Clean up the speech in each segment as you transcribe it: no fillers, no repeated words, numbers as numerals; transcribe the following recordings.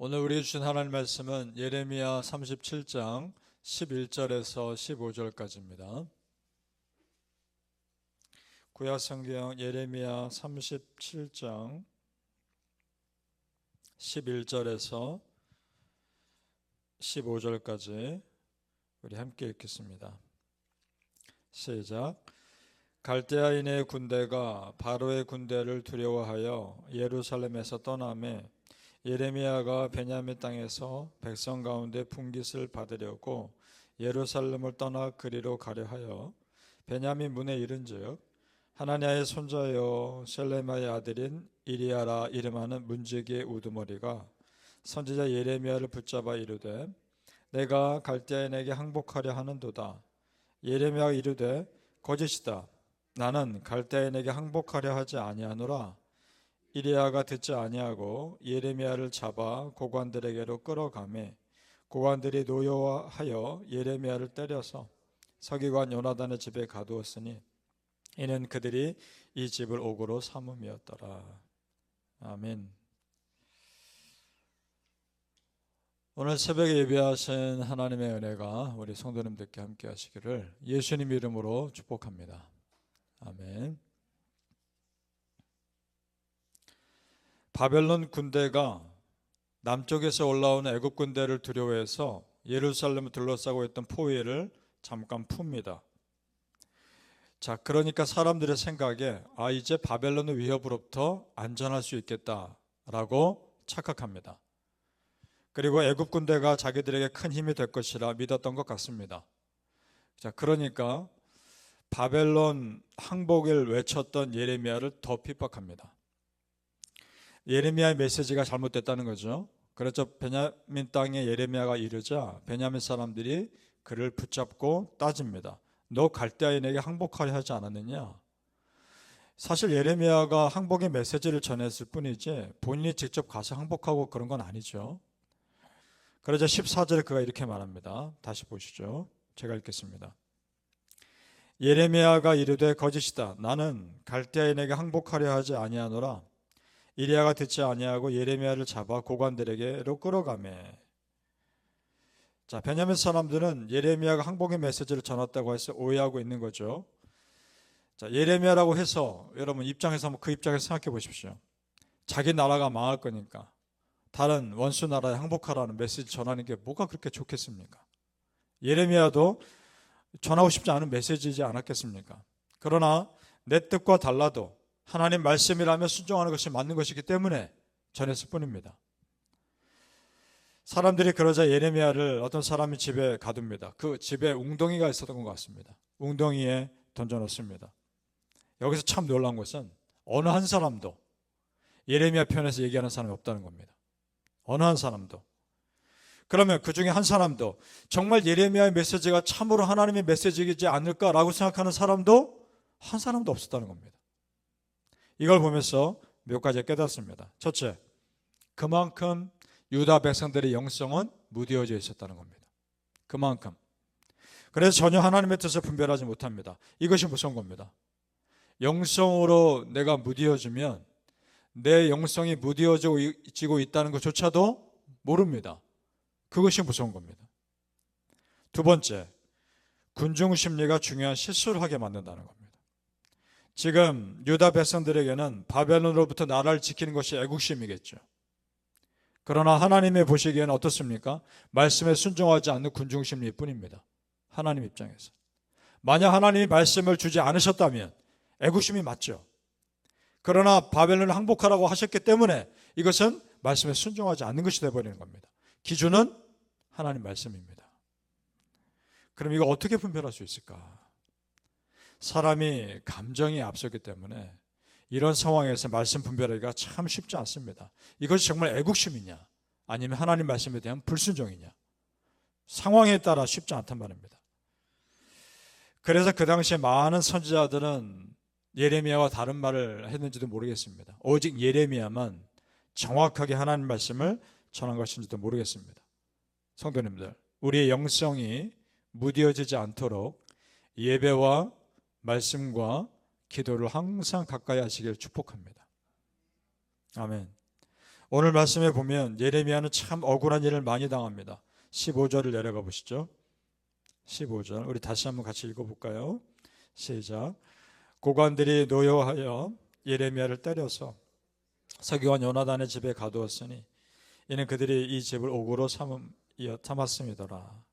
오늘 우리에게 주신 하나님 말씀은 예레미야 37장 11절에서 15절까지입니다. 구약성경 예레미야 37장 11절에서 15절까지 우리 함께 읽겠습니다. 시작. 갈대아인의 군대가 바로의 군대를 두려워하여 예루살렘에서 떠나매 예레미야가 베냐민 땅에서 백성 가운데 분깃을 받으려고 예루살렘을 떠나 그리로 가려 하여 베냐민 문에 이른즉 하나냐의 손자여 셀레마의 아들인 이리야라 이름하는 문지기의 우두머리가 선지자 예레미야를 붙잡아 이르되 내가 갈대아인에게 항복하려 하는도다. 예레미야가 이르되 거짓이다. 나는 갈대아인에게 항복하려 하지 아니하노라. 이리야가 듣지 아니하고 예레미야를 잡아 고관들에게로 끌어가매 고관들이 노여워하여 예레미야를 때려서 서기관 요나단의 집에 가두었으니 이는 그들이 이 집을 옥으로 삼음이었더라. 아멘. 오늘 새벽에 예배하신 하나님의 은혜가 우리 성도님들께 함께 하시기를 예수님 이름으로 축복합니다. 아멘. 바벨론 군대가 남쪽에서 올라오는 애굽 군대를 두려워해서 예루살렘을 둘러싸고 있던 포위를 잠깐 풉니다. 자, 그러니까 사람들의 생각에 이제 바벨론의 위협으로부터 안전할 수 있겠다라고 착각합니다. 그리고 애굽 군대가 자기들에게 큰 힘이 될 것이라 믿었던 것 같습니다. 자, 그러니까 바벨론 항복을 외쳤던 예레미야를 더 핍박합니다. 예레미야의 메시지가 잘못됐다는 거죠. 그래서 베냐민 땅에 예레미야가 이르자 베냐민 사람들이 그를 붙잡고 따집니다. 너 갈대아인에게 항복하려 하지 않았느냐? 사실 예레미야가 항복의 메시지를 전했을 뿐이지 본인이 직접 가서 항복하고 그런 건 아니죠. 그러자 14절에 그가 이렇게 말합니다. 다시 보시죠. 제가 읽겠습니다. 예레미야가 이르되 거짓이다. 나는 갈대아인에게 항복하려 하지 아니하노라. 이리야가 듣지 아니하고 예레미야를 잡아 고관들에게로 끌어가매. 자, 베냐민 사람들은 예레미야가 항복의 메시지를 전했다고 해서 오해하고 있는 거죠. 자, 예레미야라고 해서 여러분 입장에서 한번 그 입장에서 생각해 보십시오. 자기 나라가 망할 거니까 다른 원수 나라에 항복하라는 메시지 전하는 게 뭐가 그렇게 좋겠습니까? 예레미야도 전하고 싶지 않은 메시지이지 않았겠습니까? 그러나 내 뜻과 달라도 하나님 말씀이라면 순종하는 것이 맞는 것이기 때문에 전했을 뿐입니다. 사람들이 그러자 예레미야를 어떤 사람이 집에 가둡니다. 그 집에 웅덩이가 있었던 것 같습니다. 웅덩이에 던져놓습니다. 여기서 참 놀라운 것은 어느 한 사람도 예레미야 편에서 얘기하는 사람이 없다는 겁니다. 어느 한 사람도. 그러면 그 중에 한 사람도 정말 예레미야의 메시지가 참으로 하나님의 메시지이지 않을까라고 생각하는 사람도 한 사람도 없었다는 겁니다. 이걸 보면서 몇 가지 깨닫습니다. 첫째, 그만큼 유다 백성들의 영성은 무뎌져 있었다는 겁니다. 그만큼. 그래서 전혀 하나님의 뜻을 분별하지 못합니다. 이것이 무서운 겁니다. 영성으로 내가 무뎌지면 내 영성이 무뎌지고 있다는 것조차도 모릅니다. 그것이 무서운 겁니다. 두 번째, 군중 심리가 중요한 실수를 하게 만든다는 겁니다. 지금 유다 백성들에게는 바벨론으로부터 나라를 지키는 것이 애국심이겠죠. 그러나 하나님의 보시기에는 어떻습니까? 말씀에 순종하지 않는 군중심리일 뿐입니다. 하나님 입장에서. 만약 하나님이 말씀을 주지 않으셨다면 애국심이 맞죠. 그러나 바벨론을 항복하라고 하셨기 때문에 이것은 말씀에 순종하지 않는 것이 되어버리는 겁니다. 기준은 하나님 말씀입니다. 그럼 이거 어떻게 분별할 수 있을까? 사람이 감정이 앞서기 때문에 이런 상황에서 말씀 분별하기가 참 쉽지 않습니다. 이것이 정말 애국심이냐 아니면 하나님 말씀에 대한 불순종이냐, 상황에 따라 쉽지 않단 말입니다. 그래서 그 당시에 많은 선지자들은 예레미야와 다른 말을 했는지도 모르겠습니다. 오직 예레미야만 정확하게 하나님 말씀을 전한 것인지도 모르겠습니다. 성도님들, 우리의 영성이 무뎌지지 않도록 예배와 말씀과 기도를 항상 가까이 하시길 축복합니다. 아멘. 오늘 말씀에 보면 예레미야는 참 억울한 일을 많이 당합니다. 15절을 내려가 보시죠. 15절 우리 다시 한번 같이 읽어볼까요? 시작. 고관들이 노여하여 예레미야를 때려서 서기관 요나단의 집에 가두었으니 이는 그들이 이 집을 옥으로 삼았음이더라.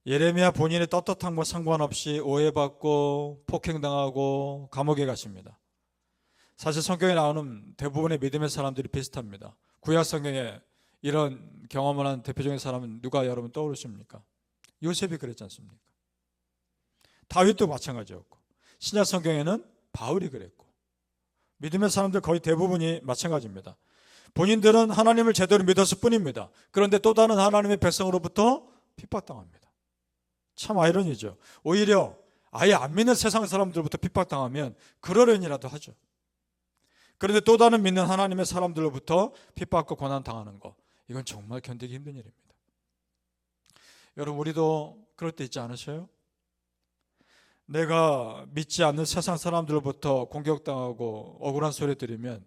예레미야 본인의 떳떳한 것 상관없이 오해받고 폭행당하고 감옥에 가십니다. 사실 성경에 나오는 대부분의 믿음의 사람들이 비슷합니다. 구약 성경에 이런 경험을 한 대표적인 사람은 누가 여러분 떠오르십니까? 요셉이 그랬지 않습니까? 다윗도 마찬가지였고, 신약 성경에는 바울이 그랬고, 믿음의 사람들 거의 대부분이 마찬가지입니다. 본인들은 하나님을 제대로 믿었을 뿐입니다. 그런데 또 다른 하나님의 백성으로부터 핍박당합니다. 참 아이러니죠. 오히려 아예 안 믿는 세상 사람들로부터 핍박당하면 그러려니라도 하죠. 그런데 또 다른 믿는 하나님의 사람들로부터 핍박과 고난당하는 거, 이건 정말 견디기 힘든 일입니다. 여러분, 우리도 그럴 때 있지 않으셔요? 내가 믿지 않는 세상 사람들로부터 공격당하고 억울한 소리 들으면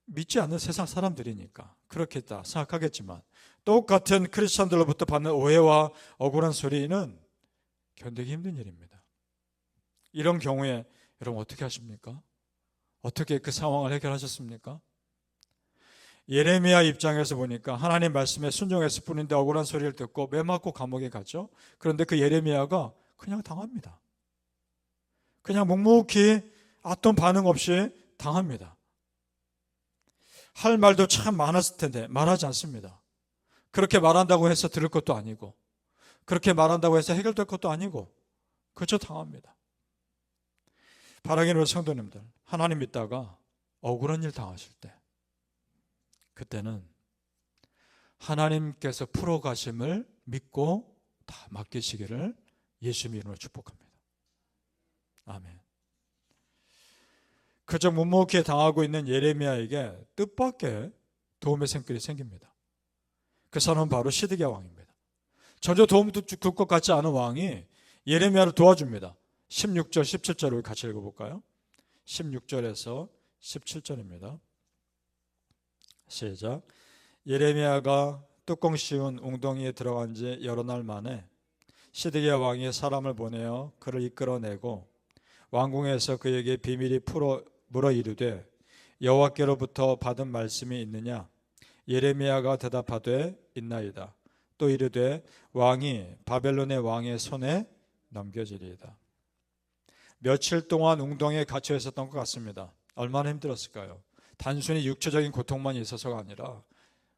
믿지 않는 세상 사람들이니까 그렇겠다 생각하겠지만, 똑같은 크리스천들로부터 받는 오해와 억울한 소리는 견디기 힘든 일입니다. 이런 경우에 여러분 어떻게 하십니까? 어떻게 그 상황을 해결하셨습니까? 예레미야 입장에서 보니까 하나님 말씀에 순종했을 뿐인데 억울한 소리를 듣고 매 맞고 감옥에 가죠. 그런데 그 예레미야가 그냥 당합니다. 그냥 묵묵히 어떤 반응 없이 당합니다. 할 말도 참 많았을 텐데 말하지 않습니다. 그렇게 말한다고 해서 들을 것도 아니고, 그렇게 말한다고 해서 해결될 것도 아니고, 그저 당합니다. 바라기는 성도님들, 하나님 믿다가 억울한 일 당하실 때, 그때는 하나님께서 풀어가심을 믿고 다 맡기시기를 예수님 이름으로 축복합니다. 아멘. 그저 묵묵히 당하고 있는 예레미야에게 뜻밖의 도움의 손길이 생깁니다. 그 사람은 바로 시드기야 왕입니다. 전혀 도움도 줄 것 같지 않은 왕이 예레미야를 도와줍니다. 16절, 17절을 같이 읽어볼까요? 16절에서 17절입니다. 시작. 예레미야가 뚜껑 씌운 웅덩이에 들어간 지 여러 날 만에 시드기야 왕이 사람을 보내어 그를 이끌어내고 왕궁에서 그에게 비밀이 물어 이르되 여호와께로부터 받은 말씀이 있느냐? 예레미야가 대답하되 있나이다. 또 이르되 왕이 바벨론의 왕의 손에 넘겨지리이다. 며칠 동안 웅덩이에 갇혀 있었던 것 같습니다. 얼마나 힘들었을까요? 단순히 육체적인 고통만 있어서가 아니라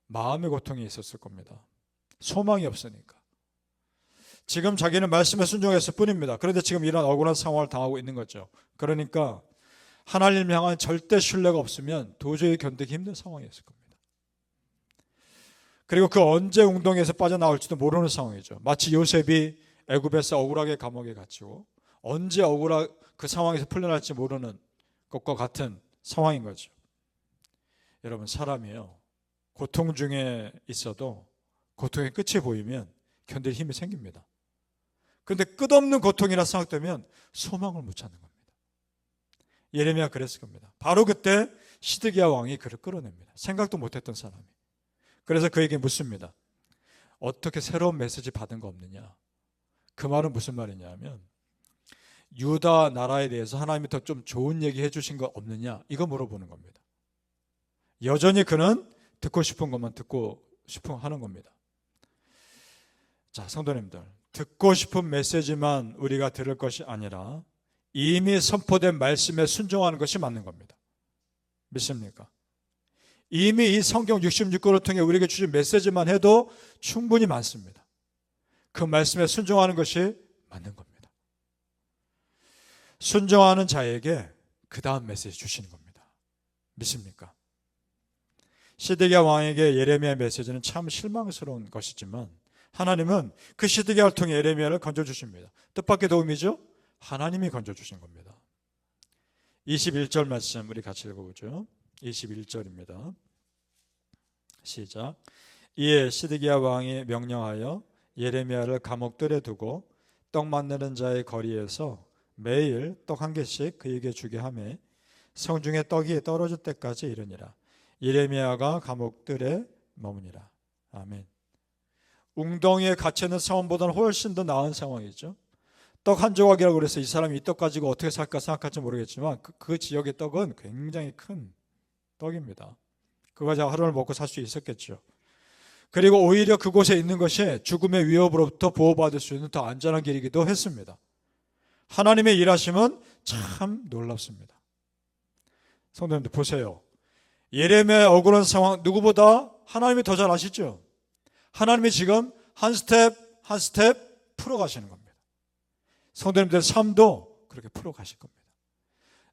마음의 고통이 있었을 겁니다. 소망이 없으니까. 지금 자기는 말씀에 순종했을 뿐입니다. 그런데 지금 이런 억울한 상황을 당하고 있는 거죠. 그러니까 하나님 향한 절대 신뢰가 없으면 도저히 견디기 힘든 상황이었을 겁니다. 그리고 그 언제 웅덩이에서 빠져나올지도 모르는 상황이죠. 마치 요셉이 애굽에서 억울하게 감옥에 갇히고 언제 그 상황에서 풀려날지 모르는 것과 같은 상황인 거죠. 여러분, 사람이요, 고통 중에 있어도 고통의 끝이 보이면 견딜 힘이 생깁니다. 그런데 끝없는 고통이라 생각되면 소망을 못 찾는 겁니다. 예레미야 그랬을 겁니다. 바로 그때 시드기야 왕이 그를 끌어냅니다. 생각도 못했던 사람이. 그래서 그에게 묻습니다. 어떻게 새로운 메시지 받은 거 없느냐? 그 말은 무슨 말이냐면 유다 나라에 대해서 하나님이 더 좀 좋은 얘기 해주신 거 없느냐? 이거 물어보는 겁니다. 여전히 그는 듣고 싶은 것만 듣고 싶어 하는 겁니다. 자, 성도님들, 듣고 싶은 메시지만 우리가 들을 것이 아니라 이미 선포된 말씀에 순종하는 것이 맞는 겁니다. 믿습니까? 이미 이 성경 66권을 통해 우리에게 주신 메시지만 해도 충분히 많습니다. 그 말씀에 순종하는 것이 맞는 겁니다. 순종하는 자에게 그 다음 메시지 주시는 겁니다. 믿습니까? 시드기야 왕에게 예레미야 메시지는 참 실망스러운 것이지만 하나님은 그 시드기야를 통해 예레미야를 건져주십니다. 뜻밖의 도움이죠? 하나님이 건져주신 겁니다. 21절 말씀 우리 같이 읽어보죠. 21절입니다. 시작. 이에 시드기야 왕이 명령하여 예레미야를 감옥들에 두고 떡 만드는 자의 거리에서 매일 떡 한 개씩 그에게 주게 하매 성중에 떡이 떨어질 때까지 이르니라. 예레미야가 감옥들에 머무니라. 아멘. 웅덩이에 갇혀있는 상황보다는 훨씬 더 나은 상황이죠. 떡 한 조각이라고 그래서 이 사람이 이 떡 가지고 어떻게 살까 생각할지 모르겠지만 그 지역의 떡은 굉장히 큰 떡입니다. 그거 가지고 하루를 먹고 살 수 있었겠죠. 그리고 오히려 그곳에 있는 것이 죽음의 위협으로부터 보호받을 수 있는 더 안전한 길이기도 했습니다. 하나님의 일하심은 참 놀랍습니다. 성도님들 보세요. 예레미야의 억울한 상황 누구보다 하나님이 더 잘 아시죠? 하나님이 지금 한 스텝 한 스텝 풀어가시는 겁니다. 성도님들의 삶도 그렇게 풀어가실 겁니다.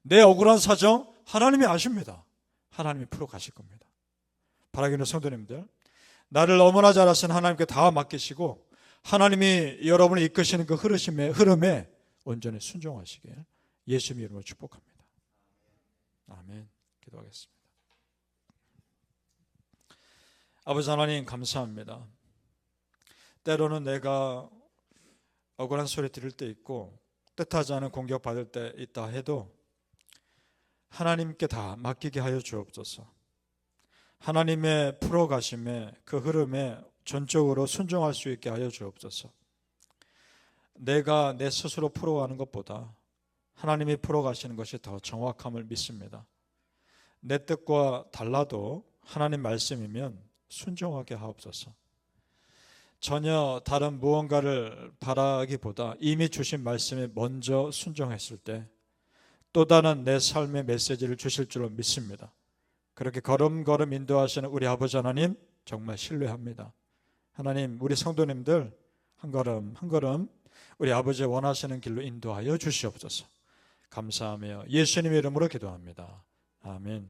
내 억울한 사정 하나님이 아십니다. 하나님이 풀어가실 겁니다. 바라기는 성도님들, 나를 너무나 잘 아시는 하나님께 다 맡기시고 하나님이 여러분을 이끄시는 그 흐름에 온전히 순종하시길 예수님의 이름으로 축복합니다. 아멘. 기도하겠습니다. 아버지 하나님 감사합니다. 때로는 내가 억울한 소리 들을 때 있고 뜻하지 않은 공격받을 때 있다 해도 하나님께 다 맡기게 하여 주옵소서. 하나님의 풀어가심에 그 흐름에 전적으로 순종할 수 있게 하여 주옵소서. 내가 내 스스로 풀어가는 것보다 하나님이 풀어가시는 것이 더 정확함을 믿습니다. 내 뜻과 달라도 하나님 말씀이면 순종하게 하옵소서. 전혀 다른 무언가를 바라기보다 이미 주신 말씀에 먼저 순종했을 때 또 다른 내 삶의 메시지를 주실 줄로 믿습니다. 그렇게 걸음걸음 인도하시는 우리 아버지 하나님 정말 신뢰합니다. 하나님, 우리 성도님들 한 걸음 한 걸음 우리 아버지의 원하시는 길로 인도하여 주시옵소서. 감사하며 예수님의 이름으로 기도합니다. 아멘.